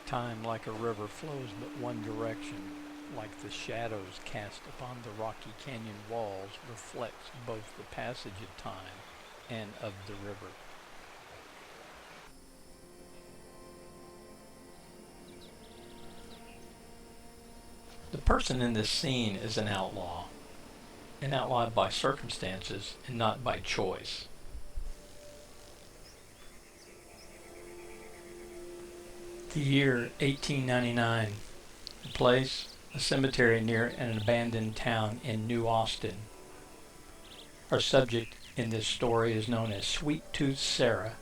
Time like a river flows but one direction, like the shadows cast upon the rocky canyon walls reflects both the passage of time and of the river. The person in this scene is an outlaw by circumstances and not by choice. The year 1899. The place, a cemetery near an abandoned town in New Austin. Our subject in this story is known as Sweet Tooth Sarah,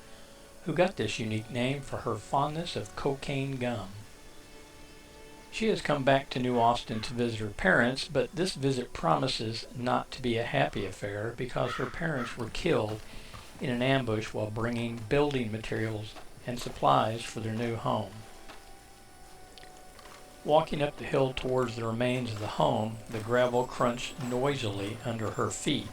who got this unique name for her fondness of cocaine gum. She has come back to New Austin to visit her parents, but this visit promises not to be a happy affair because her parents were killed in an ambush while bringing building materials and supplies for their new home. Walking up the hill towards the remains of the home, the gravel crunched noisily under her feet.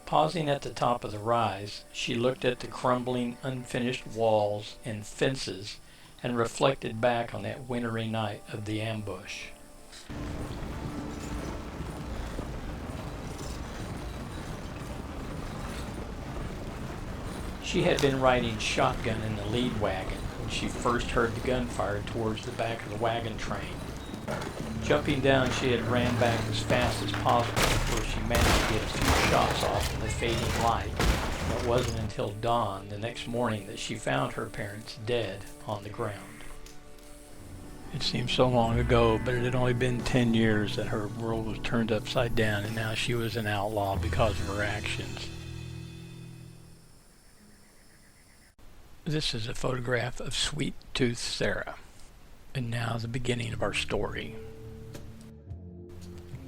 Pausing at the top of the rise, she looked at the crumbling, unfinished walls and fences and reflected back on that wintry night of the ambush. She had been riding shotgun in the lead wagon when she first heard the gunfire towards the back of the wagon train. Jumping down, she had ran back as fast as possible before she managed to get a few shots off in the fading light. It wasn't until dawn the next morning that she found her parents dead on the ground. It seemed so long ago, but it had only been 10 years that her world was turned upside down, and now she was an outlaw because of her actions. This is a photograph of Sweet Tooth Sarah. And now the beginning of our story.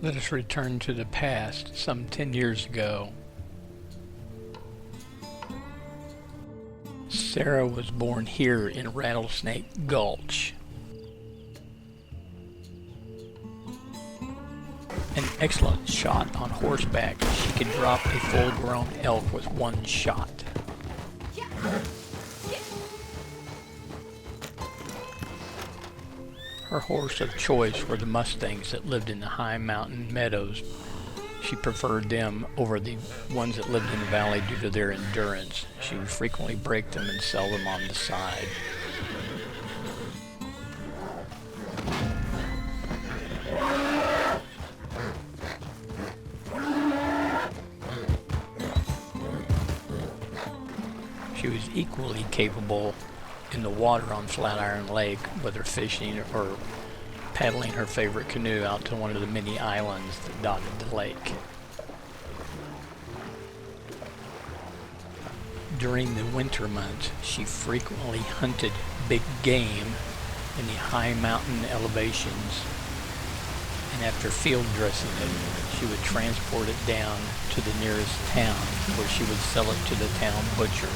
Let us return to the past some 10 years ago. Sarah was born here in Rattlesnake Gulch. An excellent shot on horseback, she could drop a full-grown elk with one shot. Her horse of choice were the Mustangs that lived in the high mountain meadows. She preferred them over the ones that lived in the valley due to their endurance. She would frequently break them and sell them on the side. She was equally capable in the water on Flatiron Lake, whether fishing or paddling her favorite canoe out to one of the many islands that dotted the lake. During the winter months, she frequently hunted big game in the high mountain elevations, and after field dressing it, she would transport it down to the nearest town where she would sell it to the town butcher.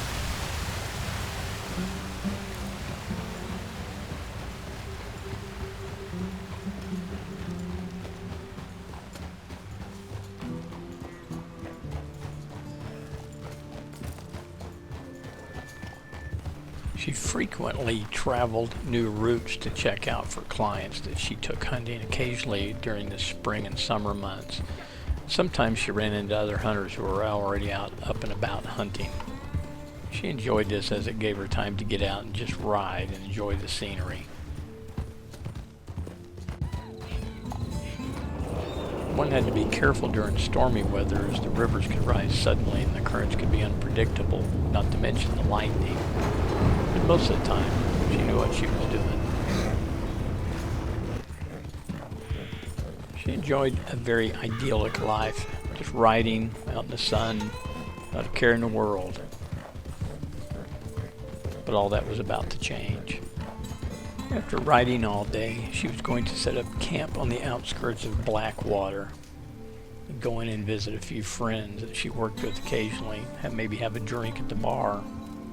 She frequently traveled new routes to check out for clients that she took hunting occasionally during the spring and summer months. Sometimes she ran into other hunters who were already out up and about hunting. She enjoyed this as it gave her time to get out and just ride and enjoy the scenery. One had to be careful during stormy weather as the rivers could rise suddenly and the currents could be unpredictable, not to mention the lightning. But most of the time, she knew what she was doing. She She enjoyed a very idyllic life, just riding out in the sun, not a care in the world. But all that was about to change. After riding all day, she was going to set up camp on the outskirts of Blackwater, and go in and visit a few friends that she worked with occasionally, maybe have a drink at the bar,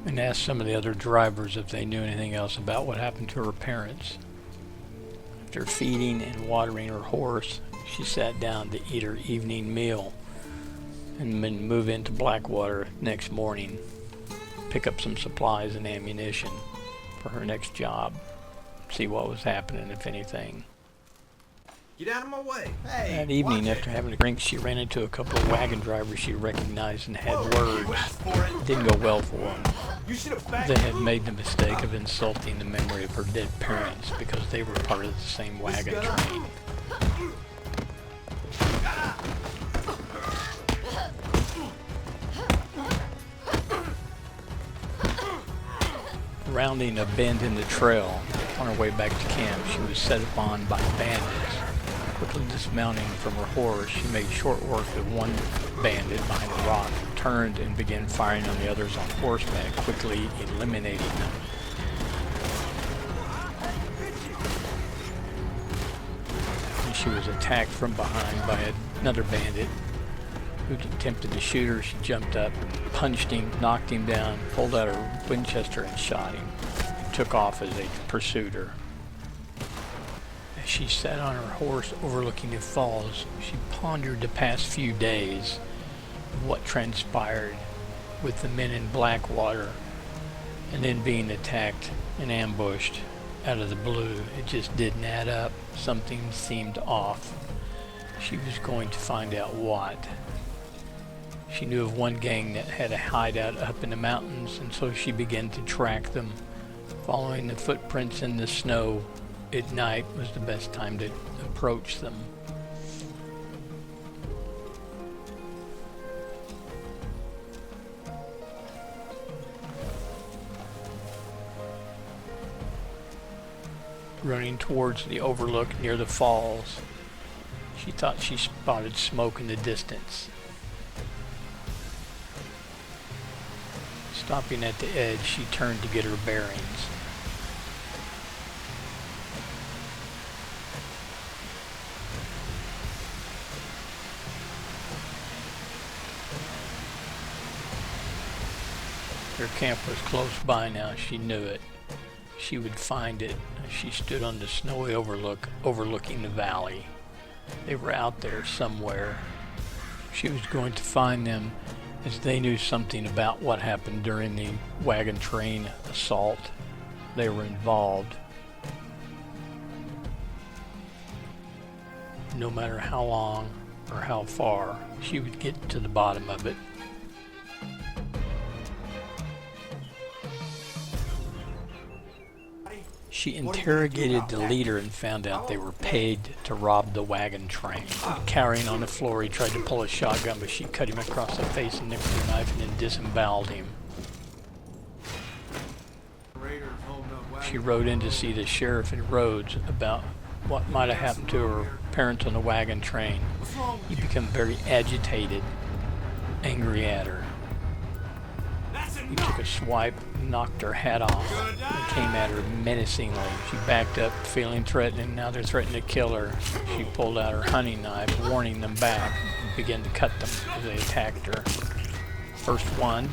and ask some of the other drivers if they knew anything else about what happened to her parents. After feeding and watering her horse, she sat down to eat her evening meal and then move into Blackwater next morning, pick up some supplies and ammunition for her next job, see what was happening, if anything. Get out of my way. Hey, that evening, after having a drink, she ran into a couple of wagon drivers she recognized and had words. It didn't go well for them. They had made the mistake of insulting the memory of her dead parents because they were part of the same wagon train. Rounding a bend in the trail on her way back to camp, she was set upon by bandits. Quickly dismounting from her horse, she made short work of one bandit behind a rock, turned and began firing on the others on horseback, quickly eliminating them. And she was attacked from behind by another bandit who attempted to shoot her. She jumped up, punched him, knocked him down, pulled out her Winchester and shot him. He took off as they pursued her. As she sat on her horse overlooking the falls, she pondered the past few days of what transpired with the men in Blackwater and then being attacked and ambushed out of the blue. It just didn't add up. Something seemed off. She was going to find out what. She knew of one gang that had a hideout up in the mountains, and so she began to track them. Following the footprints in the snow at night was the best time to approach them. Running towards the overlook near the falls, she thought she spotted smoke in the distance. Stopping at the edge, she turned to get her bearings. Their camp was close by now, she knew it. She would find it as she stood on the snowy overlook overlooking the valley. They were out there somewhere. She was going to find them, as they knew something about what happened during the wagon train assault. They were involved. No matter how long or how far, she would get to the bottom of it. She interrogated the leader and found out they were paid to rob the wagon train. Cowering on the floor, he tried to pull a shotgun, but she cut him across the face and nicked her knife and then disemboweled him. She rode in to see the sheriff in Rhodes about what might have happened to her parents on the wagon train. He became very agitated, angry at her. He took a swipe, knocked her hat off, and came at her menacingly. She backed up, feeling threatening. Now they're threatening to kill her. She pulled out her hunting knife, warning them back, and began to cut them as they attacked her. First one,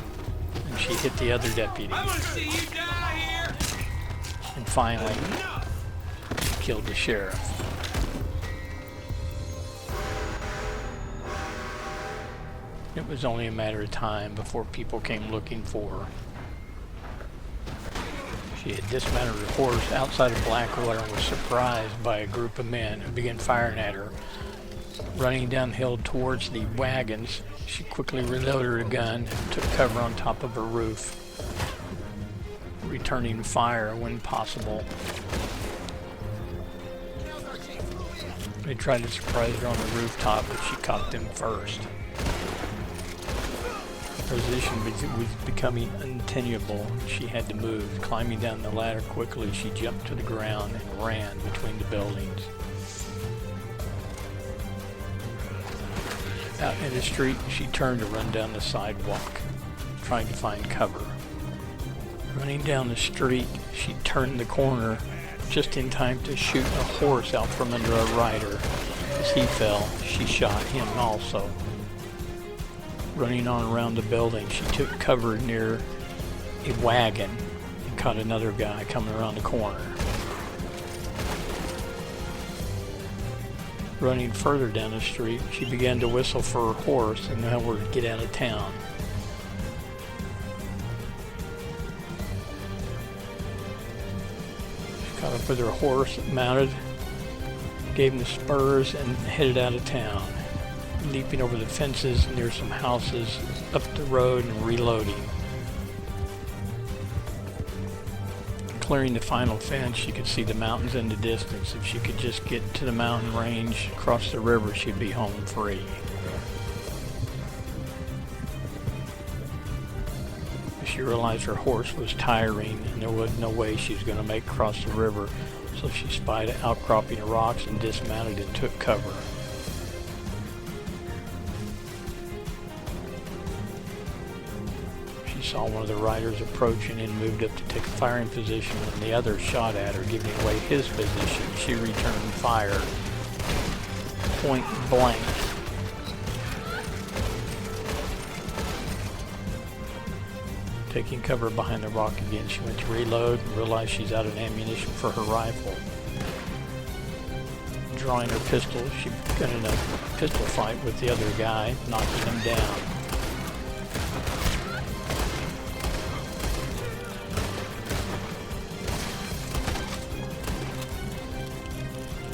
and she hit the other deputy. And finally, she killed the sheriff. It was only a matter of time before people came looking for her. She had dismounted her horse outside of Blackwater and was surprised by a group of men who began firing at her. Running downhill towards the wagons, she quickly reloaded her gun and took cover on top of a roof, returning fire when possible. They tried to surprise her on the rooftop, but she caught them first. Her position was becoming untenable. She had to move. Climbing down the ladder quickly, she jumped to the ground and ran between the buildings. Out in the street, she turned to run down the sidewalk, trying to find cover. Running down the street, she turned the corner just in time to shoot a horse out from under a rider. As he fell, she shot him also. Running on around the building, she took cover near a wagon and caught another guy coming around the corner. Running further down the street, she began to whistle for her horse and tell her to get out of town. She caught up with her horse, mounted, gave him the spurs, and headed out of town, leaping over the fences near some houses, up the road, and reloading. Clearing the final fence, she could see the mountains in the distance. If she could just get to the mountain range, cross the river, she'd be home free. She realized her horse was tiring and there was no way she was going to make it across the river, so she spied an outcropping of rocks and dismounted and took cover. She saw one of the riders approaching and moved up to take a firing position when the other shot at her, giving away his position. She returned fire, point blank. Taking cover behind the rock again, she went to reload and realized she's out of ammunition for her rifle. Drawing her pistol, she got in a pistol fight with the other guy, knocking him down.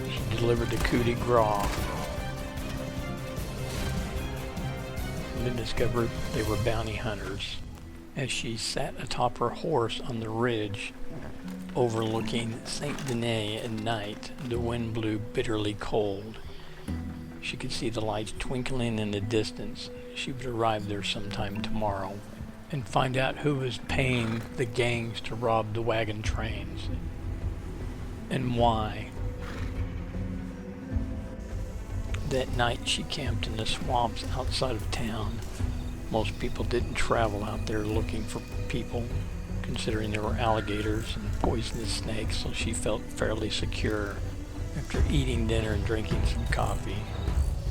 She delivered the coup de grace. And then discovered they were bounty hunters. As she sat atop her horse on the ridge overlooking Saint Denis at night, the wind blew bitterly cold. She could see the lights twinkling in the distance. She would arrive there sometime tomorrow and find out who was paying the gangs to rob the wagon trains and why. That night she camped in the swamps outside of town. Most people didn't travel out there looking for people, considering there were alligators and poisonous snakes, so she felt fairly secure. After eating dinner and drinking some coffee,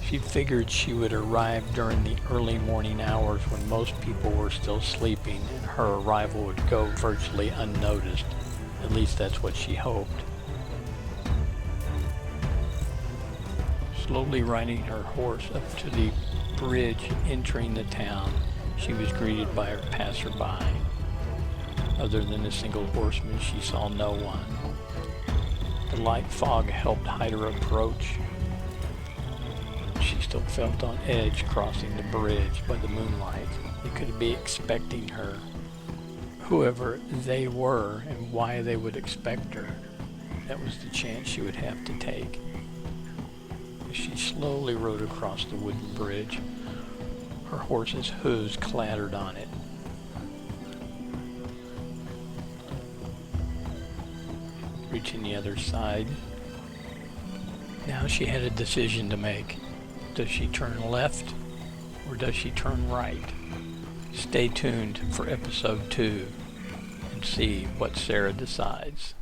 she figured she would arrive during the early morning hours when most people were still sleeping, and her arrival would go virtually unnoticed. At least that's what she hoped. Slowly riding her horse up to the bridge entering the town, she was greeted by her passerby. Other than a single horseman, she saw no one. The light fog helped hide her approach. She still felt on edge crossing the bridge by the moonlight. They could be expecting her. Whoever they were and why they would expect her, that was the chance she would have to take. As she slowly rode across the wooden bridge, her horse's hooves clattered on it. Reaching the other side, now she had a decision to make. Does she turn left or does she turn right? Stay tuned for episode 2 and see what Sarah decides.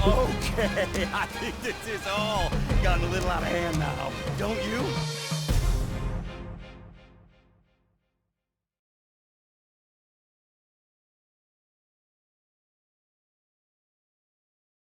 Okay, I think this is all gotten a little out of hand now. Don't you?